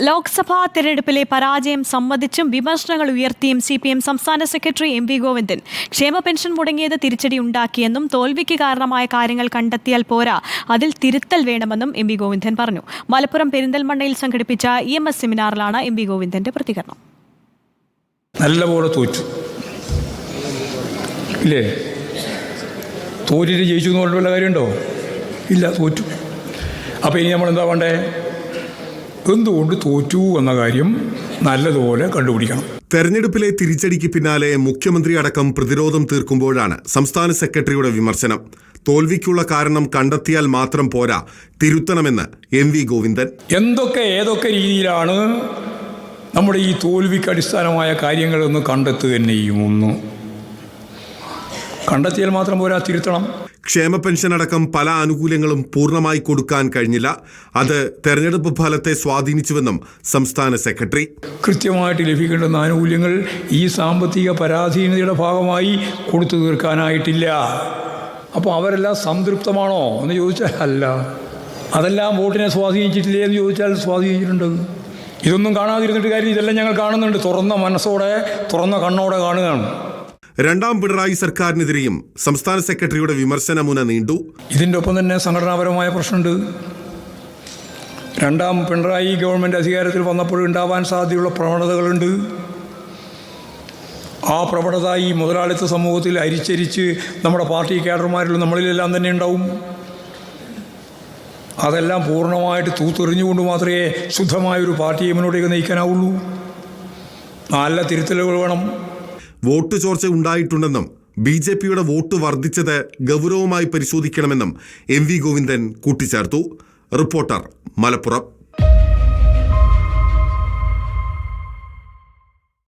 ലോക്സഭാ തെരഞ്ഞെടുപ്പിലെ പരാജയം സമ്മതിച്ചും വിമർശനങ്ങൾ ഉയർത്തിയും CPM സംസ്ഥാന സെക്രട്ടറി MV ഗോവിന്ദൻ ക്ഷേമ പെൻഷൻ മുടങ്ങിയത് തിരിച്ചടിയുണ്ടാക്കിയെന്നും തോൽവിക്ക് കാരണമായ കാര്യങ്ങൾ കണ്ടെത്തിയാൽ പോരാ, അതിൽ തിരുത്തൽ വേണമെന്നും MV ഗോവിന്ദൻ പറഞ്ഞു. മലപ്പുറം പെരിന്തൽമണ്ണയിൽ സംഘടിപ്പിച്ച EMS സെമിനാറിലാണ് MV ഗോവിന്ദന്റെ പ്രതികരണം. നല്ലപോലെ തോറ്റു ഇല്ലേ? തോറ്റിട്ട് ജയിച്ചു എന്ന് പറഞ്ഞ വല്ല കാര്യമുണ്ടോ? ഇല്ല, തോറ്റു. അപ്പോൾ ഇനി നമ്മൾ എന്താ വേണ്ടേ? എന്തുകൊണ്ട് തോറ്റു എന്ന കാര്യം നല്ലതുപോലെ കണ്ടുപിടിക്കണം. തെരഞ്ഞെടുപ്പിലെ തിരിച്ചടിക്ക് പിന്നാലെ മുഖ്യമന്ത്രി അടക്കം പ്രതിരോധം തീർക്കുമ്പോഴാണ് സംസ്ഥാന സെക്രട്ടറിയുടെ വിമർശനം. തോൽവിക്കുള്ള കാരണം കണ്ടെത്തിയാൽ മാത്രം പോരാ, തിരുത്തണമെന്ന് MV ഗോവിന്ദൻ. ഏതൊക്കെ രീതിയിലാണ് നമ്മുടെ ഈ തോൽവിക്ക് അടിസ്ഥാനമായ കാര്യങ്ങളൊന്ന് കണ്ടെത്തുക തന്നെ ചെയ്യുമെന്ന് കണ്ടെത്തിയാൽ മാത്രം പോരാ, തിരുത്തണം. ക്ഷേമ പെൻഷൻ അടക്കം പല ആനുകൂല്യങ്ങളും പൂർണ്ണമായി കൊടുക്കാൻ കഴിഞ്ഞില്ല. അത് തെരഞ്ഞെടുപ്പ് ഫലത്തെ സ്വാധീനിച്ചുവെന്നും സംസ്ഥാന സെക്രട്ടറി. കൃത്യമായിട്ട് ലഭിക്കേണ്ടുന്ന ആനുകൂല്യങ്ങൾ ഈ സാമ്പത്തിക പരാധീനതയുടെ ഭാഗമായി കൊടുത്തു തീർക്കാനായിട്ടില്ല. അപ്പോൾ അവരെല്ലാം സംതൃപ്തമാണോ എന്ന് ചോദിച്ചാൽ അല്ല. അതെല്ലാം വോട്ടിനെ സ്വാധീനിച്ചിട്ടില്ലേ എന്ന് ചോദിച്ചാൽ സ്വാധീനിച്ചിട്ടുണ്ട്. ഇതൊന്നും കാണാതിരുന്നിട്ട് കാര്യം, ഇതെല്ലാം ഞങ്ങൾ കാണുന്നുണ്ട്. തുറന്ന മനസ്സോടെ, തുറന്ന കണ്ണോടെ കാണുകയാണ്. രണ്ടാം പിണറായി സർക്കാരിനെതിരെയും സംസ്ഥാന സെക്രട്ടറിയുടെ വിമർശനമുന നീണ്ടു. ഇതിൻ്റെ ഒപ്പം തന്നെ സംഘടനാപരമായ പ്രശ്നമുണ്ട്. രണ്ടാം പിണറായി ഗവൺമെൻറ് അധികാരത്തിൽ വന്നപ്പോൾ ഉണ്ടാവാൻ സാധ്യതയുള്ള പ്രവണതകളുണ്ട്. ആ പ്രവണത ഈ മുതലാളിത്ത സമൂഹത്തിൽ അരിച്ചരിച്ച് നമ്മുടെ പാർട്ടി കേഡർമാരിലും നമ്മളിലെല്ലാം തന്നെ ഉണ്ടാവും. അതെല്ലാം പൂർണ്ണമായിട്ട് തൂത്തെറിഞ്ഞുകൊണ്ട് മാത്രമേ ശുദ്ധമായൊരു പാർട്ടിയെ മുന്നോട്ടേക്ക് നയിക്കാനാവുള്ളൂ. നല്ല തിരുത്തലുകൾ വേണം. വോട്ട് ചോർച്ച ഉണ്ടായിട്ടുണ്ടെന്നും BJPയുടെ വോട്ട് വർദ്ധിച്ചത് ഗൗരവമായി പരിശോധിക്കണമെന്നും MV ഗോവിന്ദൻ കൂട്ടിച്ചേർത്തു. റിപ്പോർട്ടർ, മലപ്പുറം.